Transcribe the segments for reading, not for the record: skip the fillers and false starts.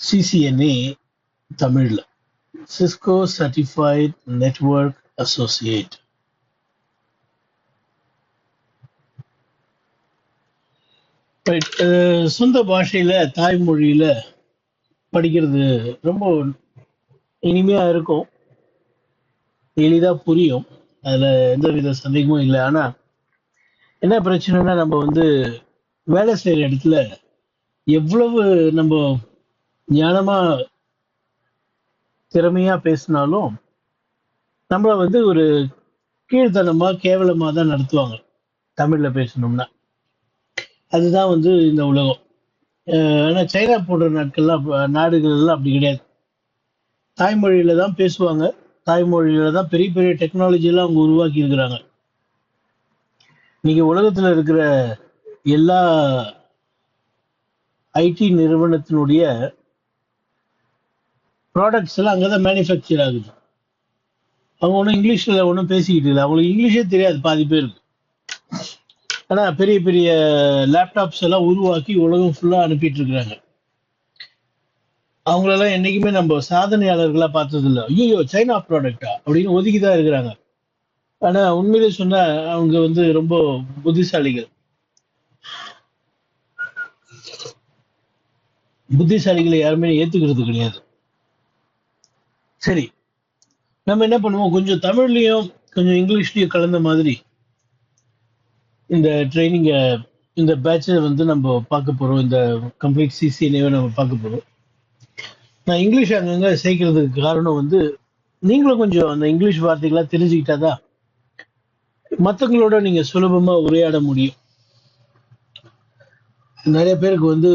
CCNA தமிழ்ல Cisco certified network associate. சொந்த பாஷையில தாய்மொழியில படிக்கிறது ரொம்ப இனிமையா இருக்கும், எளிதா புரியும், அதுல எந்த வித சந்தேகமும் இல்லை. ஆனா என்ன பிரச்சனைனா, நம்ம வேலை செய்யற இடத்துல எவ்வளவு நம்ம ஞானமா திறமையா பேசினாலும் நம்மள ஒரு கீழ்த்தனமா கேவலமா தான் நடத்துவாங்க தமிழ்ல பேசணும்னா. அதுதான் இந்த உலகம். ஆனா சைனா போன்ற நாடுகள் எல்லாம் அப்படி கிடையாது. தாய்மொழியில தான் பேசுவாங்க, தாய்மொழியில தான் பெரிய பெரிய டெக்னாலஜி எல்லாம் அவங்க உருவாக்கி இருக்கிறாங்க. நீங்க உலகத்துல இருக்கிற எல்லா ஐடி நிறுவனத்தினுடைய ப்ராடக்ட்ஸ் எல்லாம் அங்கதான் மேனுஃபேக்சர் ஆகுது. அவங்க ஒன்றும் இங்கிலீஷ்ல ஒன்றும் பேசிக்கிட்டு இல்லை, அவங்களுக்கு இங்கிலீஷே தெரியாது பாதி பேருக்கு. ஆனா பெரிய பெரிய லேப்டாப்ஸ் எல்லாம் உருவாக்கி உலகம் ஃபுல்லா அனுப்பிட்டு இருக்கிறாங்க. அவங்களெல்லாம் என்னைக்குமே நம்ம சாதனையாளர்களா பார்த்தது இல்லை. ஐயோ சைனா ப்ராடக்டா அப்படின்னு ஒதுக்கிதான் இருக்கிறாங்க. ஆனா உண்மையிலே சொன்னா அவங்க ரொம்ப புத்திசாலிகள். புத்திசாலிகளை யாருமே ஏத்துக்கிறது கிடையாது. சரி, நம்ம என்ன பண்ணுவோம், கொஞ்சம் தமிழ்லயும் கொஞ்சம் இங்கிலீஷ்லயும் கலந்த மாதிரி இந்த ட்ரைனிங்க, இந்த பேட்சை நம்ம பார்க்க போறோம். இந்த கம்ப்ளீட் சிசிஎன்ஏவை நம்ம பார்க்க போறோம். நான் இங்கிலீஷ் அங்கங்க சேர்க்கறதுக்கு காரணம் நீங்களும் கொஞ்சம் அந்த இங்கிலீஷ் வார்த்தைகளா தெரிஞ்சுக்கிட்டாதான் மற்றவங்களோட நீங்க சுலபமா உரையாட முடியும். நிறைய பேருக்கு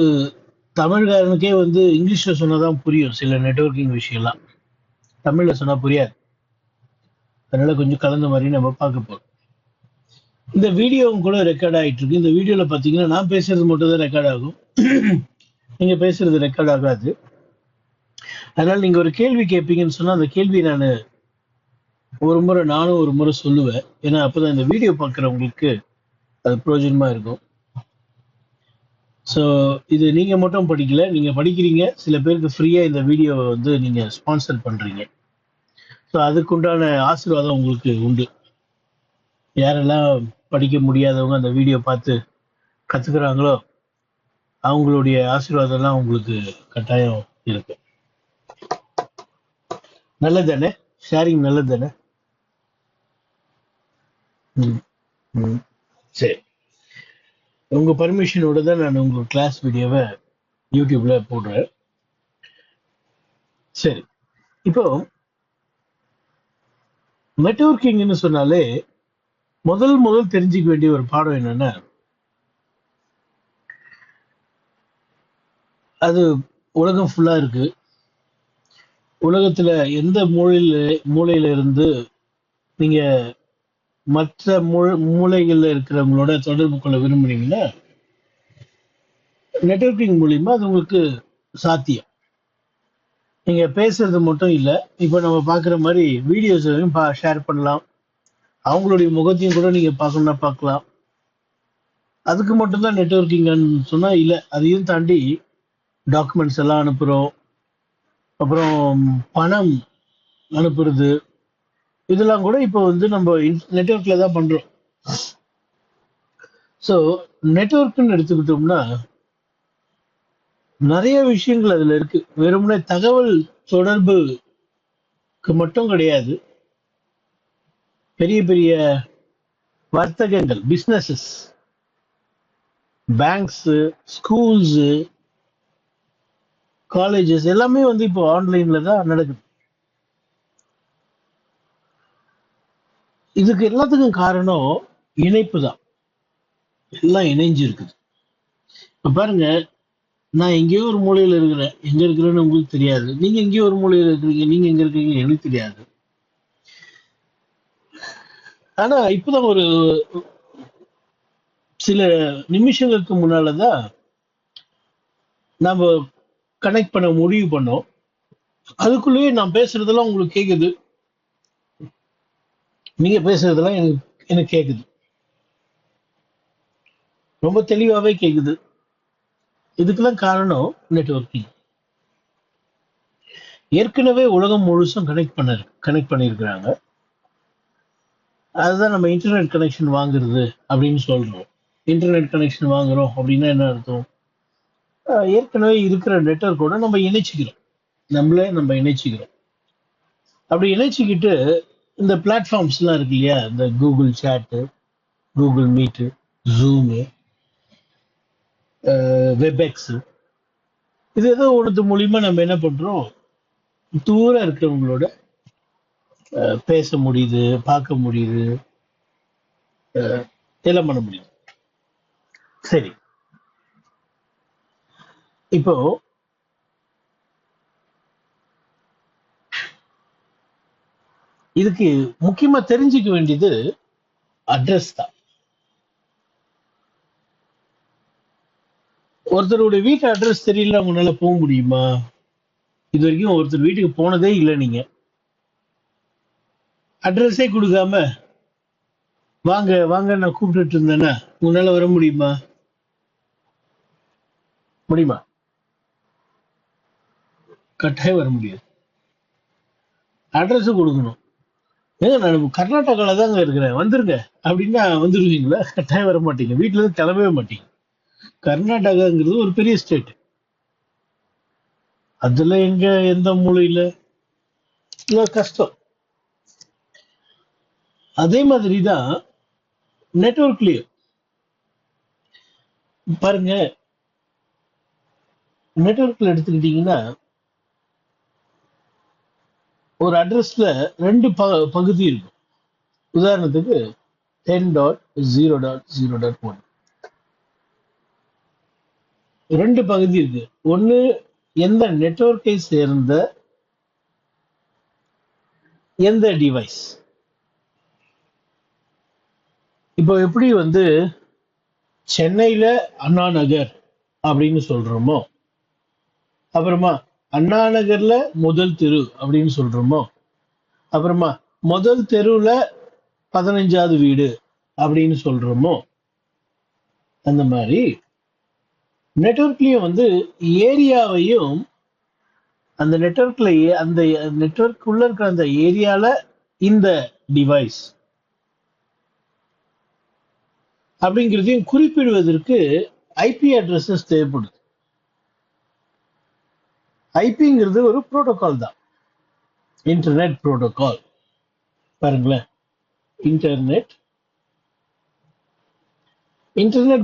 தமிழ்காரனுக்கே இங்கிலீஷ்ல சொன்னாதான் புரியும் சில நெட்வொர்க்கிங் விஷயம்லாம், தமிழ்ல சொன்னா புரியாது. அதனால கொஞ்சம் கலந்த மாதிரி நம்ம பார்க்க போறோம். இந்த வீடியோவும் கூட ரெக்கார்ட் ஆயிட்டு இருக்கு. இந்த வீடியோல பாத்தீங்கன்னா நான் பேசுறது மட்டும் தான் ரெக்கார்ட் ஆகும், நீங்க பேசுறது ரெக்கார்ட் ஆகாது. அதனால நீங்க ஒரு கேள்வி கேட்பீங்கன்னு சொன்னா அந்த கேள்வி நானும் ஒரு முறை சொல்லுவேன். ஏன்னா அப்பதான் இந்த வீடியோ பார்க்குறவங்களுக்கு அது பிரயோஜனமா இருக்கும். ஸோ இது நீங்க மட்டும் படிக்கல, நீங்க படிக்கிறீங்க, சில பேருக்கு ஃப்ரீயா இந்த வீடியோவை நீங்க ஸ்பான்சர் பண்றீங்க. ஸோ அதுக்குண்டான ஆசீர்வாதம் உங்களுக்கு உண்டு. யாரெல்லாம் படிக்க முடியாதவங்க அந்த வீடியோ பார்த்து கத்துக்கிறாங்களோ அவங்களுடைய ஆசீர்வாதம்லாம் உங்களுக்கு கட்டாயம் இருக்கு. நல்லது தானே? ஷேரிங் நல்லது தானே? சரி, உங்க பர்மிஷனோட தான் நான் உங்க கிளாஸ் வீடியோவை யூடியூப்ல போடுறேன். சரி, இப்போ நெட்வொர்க்கிங்னு சொன்னாலே முதல் தெரிஞ்சுக்க வேண்டிய ஒரு பாடம் என்னன்னா, அது உலகம் ஃபுல்லா இருக்கு. உலகத்துல எந்த மூலையில இருந்து நீங்க மற்ற மூலைகள்ல இருக்கிறவங்களோட தொடர்பு கொள்ள விரும்புறீங்கன்னா நெட்வொர்க்கிங் மூலியமா அது உங்களுக்கு சாத்தியம். நீங்க பேசுறது மட்டும் இல்ல, இப்ப நம்ம பாக்குற மாதிரி வீடியோஸ் ஷேர் பண்ணலாம், அவங்களுடைய முகத்தையும் கூட நீங்க பார்க்கணும்னா பார்க்கலாம். அதுக்கு மட்டும்தான் நெட்வொர்க்கிங் சொன்னா இல்ல, அதையும் தாண்டி டாக்குமெண்ட்ஸ் எல்லாம் அனுப்புறோம், அப்புறம் பணம் அனுப்புறது, இதெல்லாம் கூட இப்போ நம்ம நெட்வொர்க்ல தான் பண்றோம். ஸோ நெட்வொர்க்னு எடுத்துக்கிட்டோம்னா நிறைய விஷயங்கள் அதுல இருக்கு. வெறுமனே தகவல் தொடர்புக்கு மட்டும் கிடையாது, பெரிய பெரிய வர்த்தகங்கள், பிசினஸஸ், பேங்க்ஸ், ஸ்கூல்ஸ், காலேஜஸ் எல்லாமே இப்போ ஆன்லைன்ல தான் நடக்குது. இதுக்கு எல்லாத்துக்கும் காரணம் இணைப்பு தான். எல்லாம் இணைஞ்சு இருக்குது. இப்ப பாருங்க, நான் எங்கேயோ ஒரு மூலையில இருக்கிறேன், எங்க இருக்கிறேன்னு உங்களுக்கு தெரியாது. நீங்க எங்கேயோ ஒரு மூலையில இருக்கிறீங்க, நீங்க எங்க இருக்கீங்க எனக்கு தெரியாது. ஆனா இப்பதான் ஒரு சில நிமிஷங்களுக்கு முன்னாலதான் நம்ம கனெக்ட் பண்ண முடிவு பண்ணோம். அதுக்குள்ளேயே நான் பேசுறதெல்லாம் உங்களுக்கு கேக்குது, நீங்க பேசுறதெல்லாம் எனக்கு எனக்கு கேக்குது, ரொம்ப தெளிவாவே கேக்குது. இதுக்கெல்லாம் காரணம் நெட்வொர்க்கிங். ஏற்கனவே உலகம் முழுசும் கனெக்ட் பண்ணியிருக்கிறாங்க. அதுதான் நம்ம இன்டர்நெட் கனெக்ஷன் வாங்குறது அப்படின்னு சொல்றோம். இன்டர்நெட் கனெக்ஷன் வாங்குறோம் அப்படின்னா என்ன அர்த்தம்? ஏற்கனவே இருக்கிற நெட்வொர்க்கோட நம்ம இணைச்சிக்கிறோம். அப்படி இணைச்சிக்கிட்டு இந்த பிளாட்ஃபார்ம்ஸ்லாம் இருக்கு இல்லையா, இந்த கூகுள் சாட்டு, கூகுள் மீட்டு, ஜூமு, வெப்எக்ஸ், இது ஏதோ ஒன்று மூலியமா நம்ம என்ன பண்றோம், தூரம் இருக்கிறவங்களோட பேச முடியுது, பார்க்க முடியுது, எல்லாம் பண்ண முடியுது. சரி, இப்போ இதுக்கு முக்கியமா தெரிஞ்சுக்க வேண்டியது அட்ரஸ் தான். ஒருத்தருடைய வீட்டு அட்ரஸ் தெரியல உங்களால போக முடியுமா? இது வரைக்கும் ஒருத்தர் வீட்டுக்கு போனதே இல்லை நீங்க, அட்ரஸே கொடுக்காம வாங்க வாங்க நான் கூப்பிட்டுட்டு இருந்தேன்னா உங்களால வர முடியுமா? முடியுமா? கட்டாயம் வர முடியாது. அட்ரஸ் கொடுக்கணும். ஏங்க நான் கர்நாடகால தாங்க இருக்கிறேன், வந்துருங்க அப்படின்னா வந்துருவீங்களா? கட்டாயம் வர மாட்டீங்க, வீட்டுல இருந்து கிளம்பவே மாட்டீங்க. கர்நாடகாங்கிறது ஒரு பெரிய ஸ்டேட், அதுல எங்க எந்த மூலையில இது கஷ்டம். அதே மாதிரிதான் நெட்வொர்க்லயும் பாருங்க. நெட்வொர்க்ல எடுத்துக்கிட்டீங்கன்னா ஒரு அட்ரஸ்ல ரெண்டு பகுதி இருக்கும். உதாரணத்துக்கு 10.0.0.1 ரெண்டு பகுதி இருக்கு. ஒன்னு எந்த நெட்வொர்க்கை சேர்ந்த எந்த டிவைஸ். இப்போ எப்படி வந்து சென்னையில அண்ணா நகர் அப்படின்னு சொல்றோமோ, அப்புறமா அண்ணா நகர்ல முதல் தெரு அப்படின்னு சொல்றோமோ, அப்புறமா முதல் தெருவுல 15வது வீடு அப்படின்னு சொல்றோமோ, அந்த மாதிரி நெட்வொர்க்லயும் வந்து ஏரியாவையும், அந்த நெட்வொர்க்ல அந்த நெட்வொர்க் உள்ள இருக்கிற அந்த ஏரியால இந்த டிவைஸ் அப்படிங்கிறதையும் குறிப்பிடுவதற்கு ஐபி அட்ரஸஸ் தேவைப்படுது. ஐபிங்கிறது ஒரு புரோட்டோகால் தான், இன்டர்நெட் புரோட்டோகால். பாருங்களேன், இன்டர்நெட்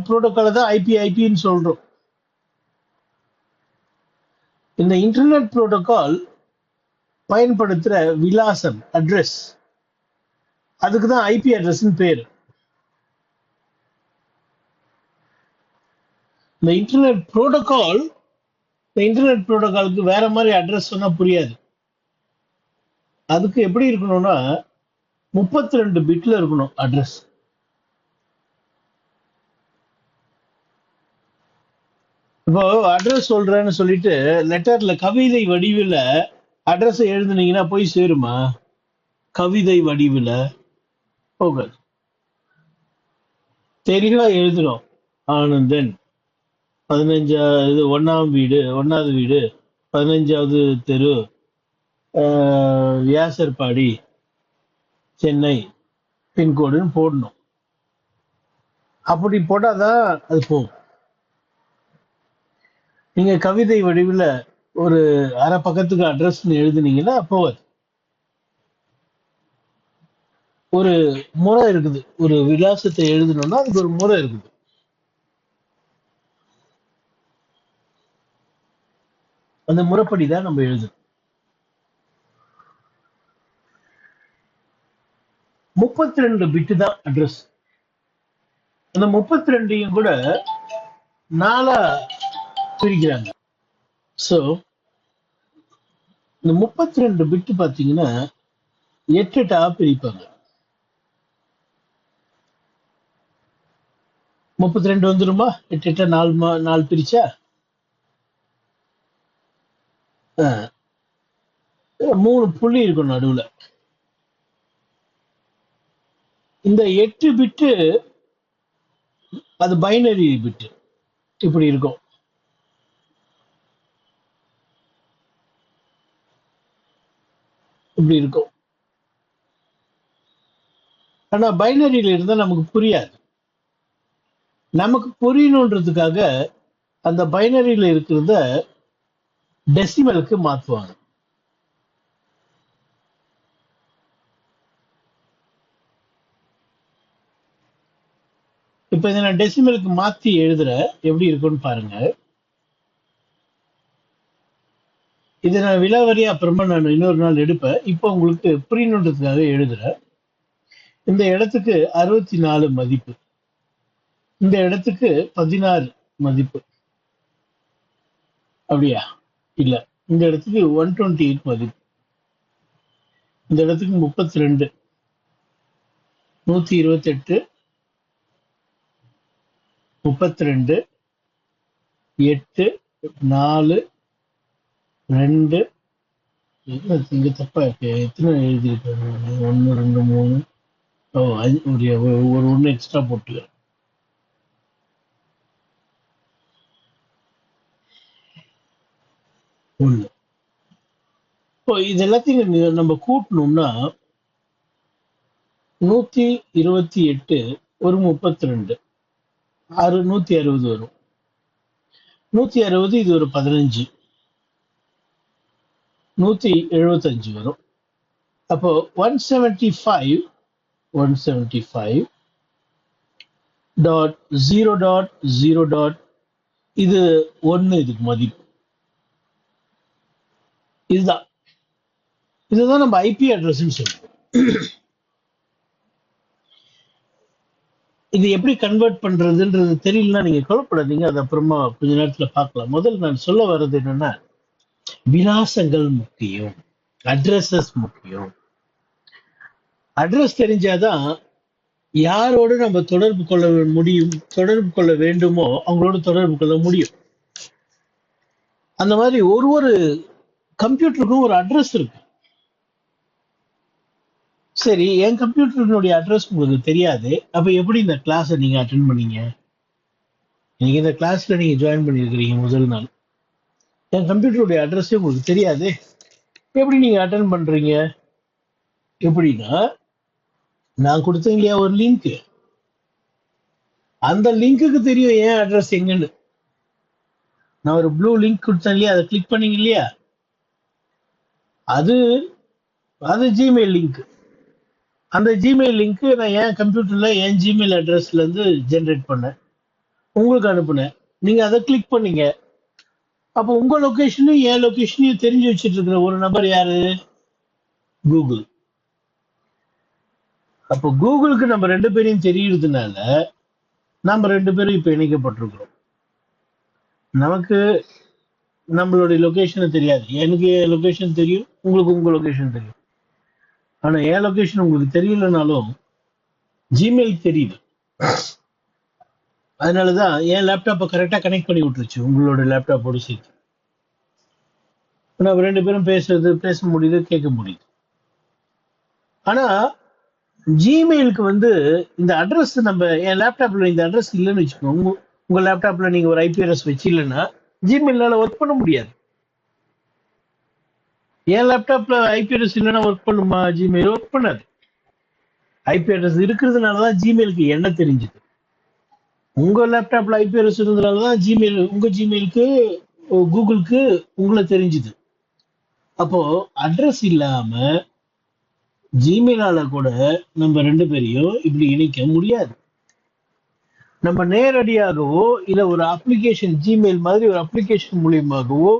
புரோட்டோகால தான் ஐபின்னு சொல்றோம். இந்த இன்டர்நெட் புரோட்டோகால் பயன்படுத்துற விலாசம், அட்ரஸ், அதுக்கு தான் ஐபி அட்ரஸ் பேரு. இந்த இன்டர்நெட் புரோட்டோகாலுக்கு வேற மாதிரி அட்ரஸ் சொன்னா புரியாது. அதுக்கு எப்படி இருக்கணும்னா 32 பிட்ல இருக்கணும் அட்ரஸ். இப்போ அட்ரஸ் சொல்றேன்னு சொல்லிட்டு லெட்டர்ல கவிதை வடிவில் அட்ரஸ் எழுதுனீங்கன்னா போய் சேருமா? கவிதை வடிவில் போகாது. தெளிவா எழுதுறோம், ஆனந்தன் 15வது 1வது வீடு 15வது தெரு, வியாசர்பாடி, சென்னை, பின்கோடுன்னு போடணும். அப்படி போட்டாதான் அது போகும். நீங்க கவிதை வடிவில் ஒரு அரை பக்கத்துக்கு அட்ரஸ் எழுதுனீங்கன்னா போகாது. ஒரு முறை இருக்குது, ஒரு விலாசத்தை எழுதணும்னா அதுக்கு ஒரு முறை இருக்குது. அந்த முறைப்படிதான் நம்ம எழுதணும். 32 பிட்டு தான் அட்ரஸ். அந்த 32 கூட 4 பிரிக்கிறாங்க. சோ இந்த 32 பிட்டு பாத்தீங்கன்னா 8 பிரிப்பாங்க. 32 வந்துருமா? 8 4 பிரிச்சா 3 புள்ளி இருக்கும் நடுவுல. இந்த 8 பிட்டு அது பைனரி பிட்டு, இப்படி இருக்கும். இப்படி இருக்கும். ஆனா பைனரியில இருந்தா நமக்கு புரியாது. நமக்கு புரியணுன்றதுக்காக அந்த பைனரியில இருக்கிறத டெசிமலுக்கு மாத்துவாங்க. இப்ப இதை நான் டெசிமலுக்கு மாத்தி எழுதுற எப்படி இருக்கும்னு பாருங்க. இதை நான் விலாவரியா அப்புறமா நான் இன்னொரு நாள் எடுப்பேன். இப்போ உங்களுக்கு புரியணுன்றதுக்காக எழுதுறேன். இந்த இடத்துக்கு 64 மதிப்பு, இந்த இடத்துக்கு 16 மதிப்பு. அப்படியா? இல்ல, இந்த இடத்துக்கு 128 மதிப்பு, இந்த இடத்துக்கு 32, 128, 32, 8, 4, 2. இங்க தப்பா இருக்கு. எத்தனை எழுதியிருக்காங்க? 1, 2, 3. ஒரு ஒண்ணு எக்ஸ்ட்ரா போட்டு 1. இப்போ இது எல்லாத்தையும் நம்ம கூட்டணும்னா 128 ஒரு 32, 160 வரும். 160 இது ஒரு 15, 175 வரும். அப்போ 175 .0.0. இது 1, இதுக்கு மதிப்பு இதுதான். இதுதான் நம்ம ஐபி அட்ரஸ் சொல்றோம். இது எப்படி கன்வெர்ட் பண்றதுன்றது தெரியலன்னா நீங்க கவலைப்படாதீங்க, அது அப்புறமா கொஞ்ச நேரத்துல பார்க்கலாம். முதல்ல நான் சொல்ல வர்றது என்னன்னா, விலாசங்கள் முக்கியம், அட்ரஸஸ் முக்கியம். அட்ரஸ் தெரிஞ்சாதான் யாரோடு நம்ம தொடர்பு கொள்ள முடியும், தொடர்பு கொள்ள வேண்டுமோ அவங்களோட தொடர்பு கொள்ள முடியும். அந்த மாதிரி ஒரு கம்ப்யூட்டருக்கும் ஒரு அட்ரஸ் இருக்கு. சரி, என் கம்ப்யூட்டருடைய அட்ரஸ் உங்களுக்கு தெரியாது, அப்ப எப்படி இந்த கிளாஸை நீங்க அட்டென்ட் பண்ணீங்க? நீங்க இந்த கிளாஸ்ல நீங்க ஜாயின் பண்ணிருக்கிறீங்க முதல் நாள், என் கம்ப்யூட்டருடைய அட்ரஸே உங்களுக்கு தெரியாது, எப்படி நீங்க அட்டென்ட் பண்றீங்க? எப்படின்னா, நான் கொடுத்தேன் இல்லையா ஒரு லிங்க், அந்த லிங்க்குக்கு தெரியும் ஏன் அட்ரஸ் எங்கன்னு. நான் ஒரு ப்ளூ லிங்க் கொடுத்தேன் இல்லையா, அதை கிளிக் பண்ணீங்க இல்லையா, அது ஜிமெயில் லிங்க். அந்த ஜிமெயில் லிங்க் நான் என் கம்ப்யூட்டர்ல என் ஜிமெயில் அட்ரஸ்ல இருந்து ஜென்ரேட் பண்ணேன், உங்களுக்கு அனுப்புனேன், நீங்க அதை கிளிக் பண்ணீங்க. அப்போ உங்க லொகேஷனும் என் லொகேஷனையும் தெரிஞ்சு வச்சுட்டு இருக்கிற ஒரு நபர் யாரு? கூகுள். அப்போ கூகுளுக்கு நம்ம ரெண்டு பேரையும் தெரியுறதுனால நம்ம ரெண்டு பேரும் இப்ப இணைக்கப்பட்டிருக்கிறோம். நமக்கு நம்மளுடைய லொகேஷனை தெரியாது, எனக்கு என் லொகேஷன் தெரியும், உங்களுக்கு உங்க லொகேஷன் தெரியும். ஆனா என் லொகேஷன் உங்களுக்கு தெரியலனாலும் ஜிமெயில் தெரியுது. அதனாலதான் என் லேப்டாப்பை கரெக்டா கனெக்ட் பண்ணி விட்டுருச்சு உங்களோட லேப்டாப்போடு சேர்த்து. நம்ம ரெண்டு பேரும் பேச முடியுது, கேட்க முடியுது. ஆனா ஜிமெயிலுக்கு இந்த அட்ரஸ், நம்ம என் லேப்டாப்ல இந்த அட்ரஸ் இல்லைன்னு வச்சுக்கோங்க, உங்க லேப்டாப்ல நீங்க ஒரு ஐபி அட்ரஸ் வச்சு இல்லைன்னா ஜிமெயிலால ஒர்க் பண்ண முடியாது. என் லேப்டாப்ல ஐபி அட்ரஸ் இல்லைன்னா ஒர்க் பண்ணுமா? ஜிமெயில் ஒர்க் பண்ணாது. ஐபி அட்ரஸ் இருக்கிறதுனாலதான் ஜிமெயிலுக்கு என்ன தெரிஞ்சது. உங்க லேப்டாப்ல ஐபி அட்ரஸ் இருந்ததுனாலதான் ஜிமெயில், உங்க ஜிமெயிலுக்கு கூகுளுக்கு உங்களை தெரிஞ்சுது. அப்போ அட்ரஸ் இல்லாம ஜிமெயிலால கூட நம்ம ரெண்டு பேரையும் இப்படி இணைக்க முடியாது. நம்ம நேரடியாகவோ இல்ல ஒரு அப்ளிகேஷன், ஜிமெயில் மாதிரி ஒரு அப்ளிகேஷன் மூலியமாகவோ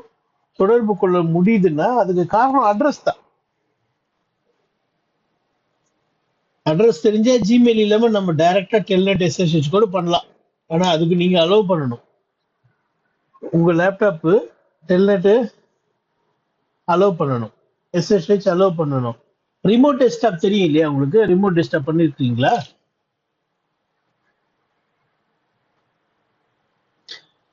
தொடர்பு கொள்ள முடியுதுன்னா அதுக்கு காரணம் அட்ரஸ் தான். அட்ரஸ் தெரிஞ்சா ஜிமெயில் இல்லாம நம்ம டைரக்டா டெல்நெட் எஸ்எஸ்ஹெச் கூட பண்ணலாம். ஆனா அதுக்கு நீங்க அலோவ் பண்ணணும், உங்க லேப்டாப் டெல்நெட் அலோவ் பண்ணணும், எஸ்எஸ்ஹெச் அலோவ் பண்ணணும். ரிமோட் டெஸ்க்டாப் தெரியும் இல்லையா உங்களுக்கு? ரிமோட் டெஸ்க்டாப் பண்ணிருக்கீங்களா?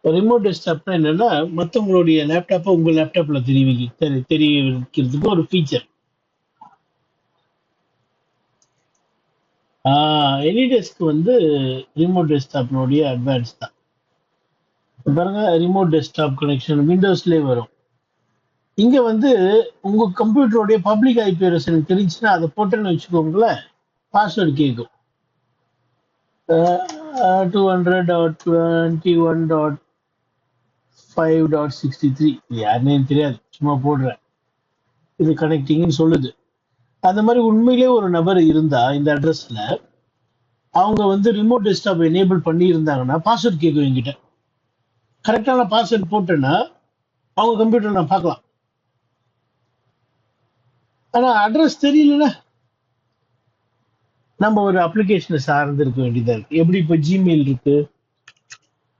ரிமோட் டெஸ்க்டாப்னா என்னன்னா, மற்றவங்களுடைய லேப்டாப்பை உங்க லேப்டாப்ல தெரிய வைக்கிறதுக்கு ஒரு ஃபீச்சர். எனிடெஸ்க் ரிமோட் டெஸ்க்டாப்னுடைய அட்வான்ஸ் தான். பாருங்க, ரிமோட் டெஸ்க்டாப் கனெக்ஷன் விண்டோஸ்லேயே வரும். இங்க வந்து உங்க கம்ப்யூட்டருடைய பப்ளிக் ஐபி அட்ரஸ் எனக்கு தெரிஞ்சுன்னா அதை போட்டேன்னு வச்சுக்கோங்களேன், பாஸ்வேர்டு கேட்கும். 200.21.5.63 யாருன்னு எனக்கு தெரியாது, சும்மா போடுறேன். இது கனெக்டிங்னு சொல்லுது. அந்த மாதிரி உண்மையிலே ஒரு நபர் இருந்தா இந்த அட்ரஸ்ல அவங்க வந்து ரிமோட் டெஸ்க்டாப் எனேபிள் பண்ணி இருந்தாங்கன்னா பாஸ்வேர்ட் கேட்கும் என்கிட்ட. கரெக்டான பாஸ்வேர்ட் போட்டேன்னா அவங்க கம்ப்யூட்டர் நான் பார்க்கலாம். ஆனா அட்ரஸ் தெரியலன்னா நம்ம ஒரு அப்ளிகேஷனை சார்ந்து இருக்க வேண்டியதா இருக்கு. எப்படி இப்போ ஜிமெயில் இருக்கு,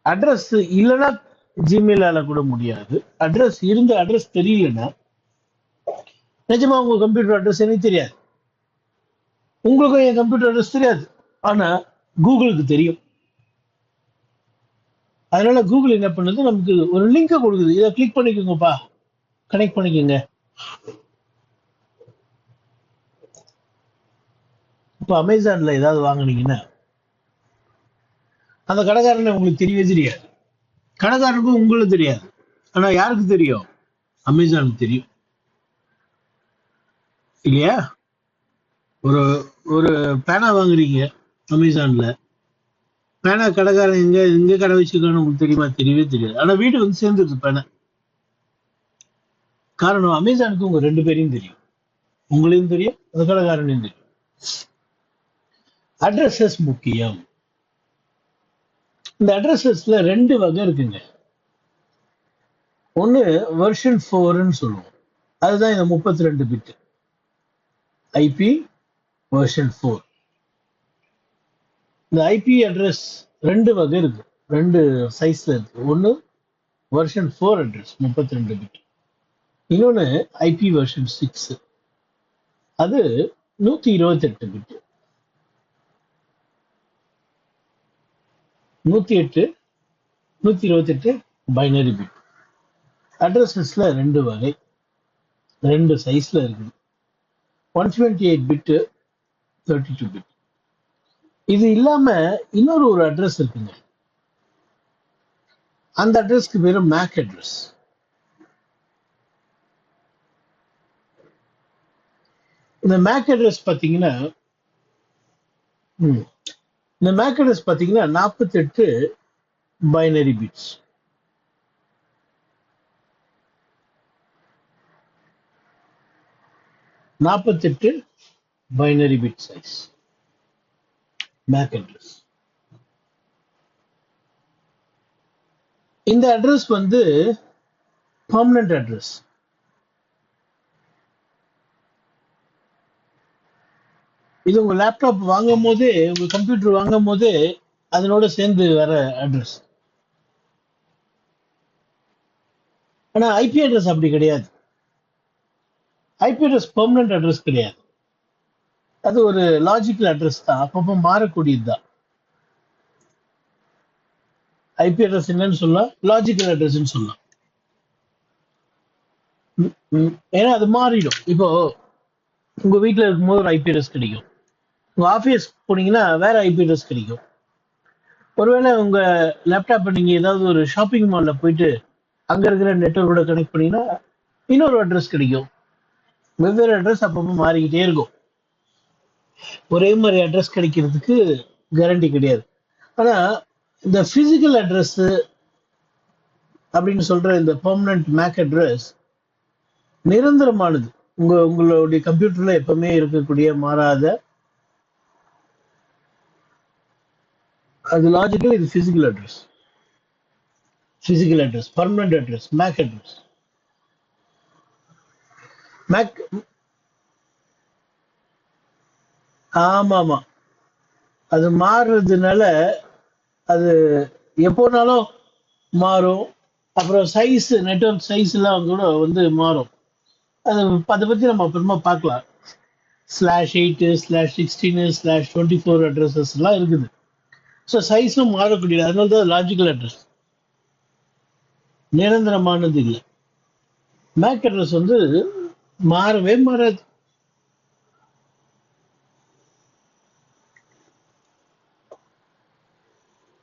அட்ரஸ் இல்லைன்னா ஜிமெயிலால கூட முடியாது. அட்ரஸ் இருந்த அட்ரஸ் தெரியலன்னா நிஜமா உங்க கம்ப்யூட்டர் அட்ரஸ் எனக்கு தெரியாது, உங்களுக்கும் என் கம்ப்யூட்டர் அட்ரஸ் தெரியாது. ஆனா கூகுளுக்கு தெரியும். அதனால கூகுள் என்ன பண்ணுது, நமக்கு ஒரு லிங்கை கொடுக்குது, இதை கிளிக் பண்ணிக்கோங்கப்பா, கனெக்ட் பண்ணிக்கோங்க. இப்போ அமேசான்ல ஏதாவது வாங்குனீங்கன்னா அந்த கடைக்காரனை உங்களுக்கு தெரியவே தெரியாது, கடைக்காரனுக்கும் உங்களுக்கு தெரியாது. ஆனா யாருக்கு தெரியும்? அமேசானுக்கு தெரியும் இல்லையா? ஒரு ஒரு பேனா வாங்குறீங்க அமேசான்ல, பேனா கடைக்காரன் எங்க எங்க கடை வச்சிருக்கான்னு உங்களுக்கு தெரியுமா? தெரியவே தெரியாது. ஆனா வீடு வந்து சேர்ந்துருது பேனா. காரணம் அமேசானுக்கு உங்க ரெண்டு பேரையும் தெரியும், உங்களையும் தெரியும், அந்த கடைக்காரனையும் தெரியும். அட்ரஸஸ் முக்கியம். இந்த அட்ரஸஸ்ல ரெண்டு வகை இருக்குங்க. ஒன்னு வெர்ஷன் 4ன்னு சொல்லுவோம், அதுதான் இந்த 32 பிட் ஐபி வெர்ஷன் 4. இந்த ஐபி அட்ரஸ் ரெண்டு வகை இருக்கு, ரெண்டு சைஸ்ல இருக்கு. ஒன்னு வெர்ஷன் 4 அட்ரஸ் 32 பிட், இன்னொன்னு ஐபி வெர்ஷன் 6, அது 128 பிட். 108 128 binary bit. அட்ரஸஸ்ல ரெண்டு வகை, ரெண்டு சைஸ்ல இருக்குது. 128 பிட், 32 பிட். இது இல்லாம இன்னொரு ஒரு அட்ரஸ் இருக்குங்க. அந்த அட்ரஸ்க்கு பேரு மேக் அட்ரஸ். இந்த மேக் அட்ரஸ் பாத்தீங்கன்னா இந்த மேக் அட்ரஸ் பாத்தீங்கன்னா 48 binary bits. 48 binary bit size MAC address. இந்த அட்ரஸ் வந்து பெர்மனன்ட் அட்ரஸ். இது உங்க லேப்டாப் வாங்கும் போதே, உங்க கம்ப்யூட்டர் வாங்கும் போதே அதனோட சேர்ந்து வர அட்ரஸ். ஆனா ஐபி அட்ரஸ் அப்படி கிடையாது. ஐபி அட்ரஸ் பெர்மனன்ட் அட்ரஸ் கிடையாது, அது ஒரு லாஜிக்கல் அட்ரஸ் தான், அப்பப்போ மாறக்கூடியது தான். ஐபி அட்ரஸ் என்னன்னு சொல்லலாம், லாஜிக்கல் அட்ரஸ் சொல்லலாம். ஏன்னா அது மாறிடும். இப்போ உங்க வீட்டில் இருக்கும்போது ஒரு ஐபி அட்ரஸ் கிடைக்கும், உங்க ஆஃபீஸ் போனீங்கன்னா வேற ஐபி அட்ரஸ் கிடைக்கும். ஒருவேளை உங்க லேப்டாப்பை நீங்க ஏதாவது ஒரு ஷாப்பிங் மால்ல போயிட்டு அங்க இருக்கிற நெட்வொர்க்கோட கனெக்ட் பண்ணீங்கன்னா இன்னொரு அட்ரஸ் கிடைக்கும். வெவ்வேறு அட்ரஸ் அப்பப்போ மாறிக்கிட்டே இருக்கும். ஒரே மாதிரி அட்ரஸ் கிடைக்கிறதுக்கு கேரண்டி கிடையாது. ஆனா இந்த பிசிக்கல் அட்ரஸ் அப்படின்னு சொல்ற இந்த பெர்மனன்ட் மேக் அட்ரஸ் நிரந்தரமானது. உங்களுடைய கம்ப்யூட்டர்ல எப்பவுமே இருக்கக்கூடிய மாறாத, அது லாஜிக்கல், இது physical address. Physical address permanent address MAC address. MAC, ஆமா ஆமா, அது மாறுறதுனால அது எப்போனாலும் மாறும். அப்புறம் சைஸ், நெட்வொர்க் சைஸ் எல்லாம் கூட வந்து மாறும். அது அதை பத்தி நம்ம அப்புறமா பார்க்கலாம். /8/16/24 அட்ரஸஸ் எல்லாம் இருக்குது. ஸோ சைஸும் மாறக்கூடியது, அதனால தான் லாஜிக்கல் அட்ரஸ், நிரந்தரமானது இல்லை. மேக் அட்ரஸ் வந்து மாறவே மாறாது.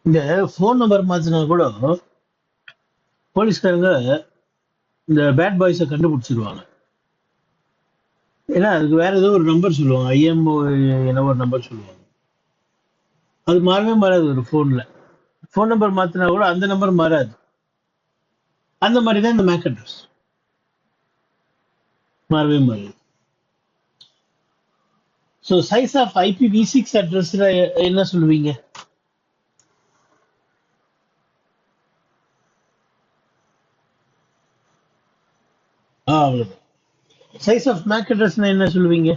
இந்த ஃபோன் நம்பர் மாத்தினா கூட போலீஸ்காரங்க இந்த பேட் பாய்ஸை கண்டுபிடிச்சிருவாங்க. ஏன்னா அதுக்கு வேற ஏதோ ஒரு நம்பர் சொல்லுவாங்க, ஐஎம்ஓ என்ன ஒரு நம்பர் சொல்லுவாங்க. அது மாறவே மாறாது. ஒரு ஃபோன் நம்பர் மாத்தினா கூட அந்த நம்பர் மாறாது. அந்த மாதிரி தான் இந்த மேக் அட்ரஸ் மாறவே மாறாது. ஸோ சைஸ் ஆஃப் IPv6 அட்ரஸ்ல என்ன சொல்லுவீங்க? அவ்வளவுதான். சைஸ் ஆஃப் மேக் அட்ரஸ்னா என்ன சொல்லுவீங்க?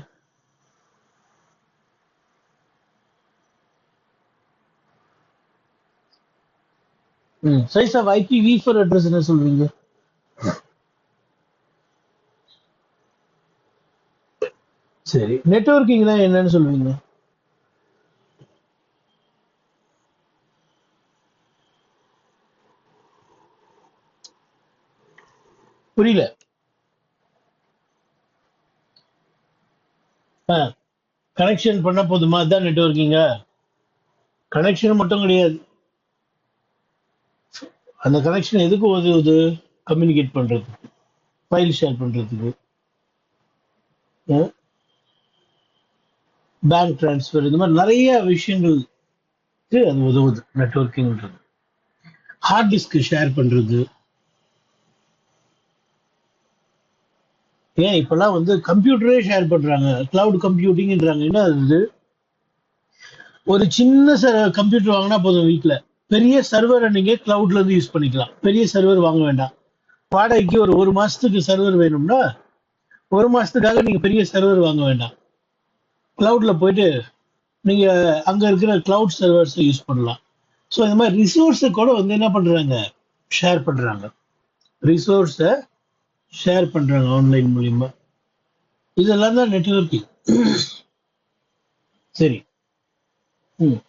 சைஸ் ஆஃப் IPv4 அட்ரஸ் என்ன சொல்லுவீங்க? சரி, நெட்வொர்க்கிங் தான் என்னன்னு சொல்லுவீங்க? புரியல. கனெக்ஷன் பண்ண போதுமா? அதுதான் நெட்வொர்க்கிங்கா? கனெக்ஷன் மட்டும் கிடையாது. அந்த கனெக்ஷன் எதுக்கு உதவுது? கம்யூனிகேட் பண்றதுக்கு, ஃபைல் ஷேர் பண்றதுக்கு, பேங்க் டிரான்ஸ்ஃபர், இந்த மாதிரி நிறைய விஷயங்களுக்கு அது உதவுது நெட்வொர்க்கிங்ன்றது. ஹார்ட் டிஸ்க் ஷேர் பண்றது. ஏன் இப்பெல்லாம் வந்து கம்ப்யூட்டரே ஷேர் பண்றாங்க, கிளவுட் கம்ப்யூட்டிங்ன்றாங்க. என்ன அது? ஒரு சின்ன கம்ப்யூட்டர் வாங்கினா போதும் வீட்ல, பெரிய சர்வரை நீங்க கிளவுட்ல இருந்து யூஸ் பண்ணிக்கலாம். பெரிய சர்வர் வாங்க வேண்டாம். வாடகைக்கு ஒரு மாசத்துக்கு சர்வர் வேணும்னா, ஒரு மாசத்துக்காக நீங்க பெரிய சர்வர் வாங்க வேண்டாம். கிளவுட்ல போயிட்டு நீங்க அங்க இருக்கிற கிளவுட் சர்வர்ஸ் யூஸ் பண்ணலாம். ஸோ இந்த மாதிரி ரிசோர்ஸை கூட வந்து என்ன பண்றாங்க, ஷேர் பண்றாங்க. ரிசோர்ஸை ஷேர் பண்றாங்க ஆன்லைன் மூலியமா. இதெல்லாம் தான் நெட்வொர்க்கிங். சரி. ம்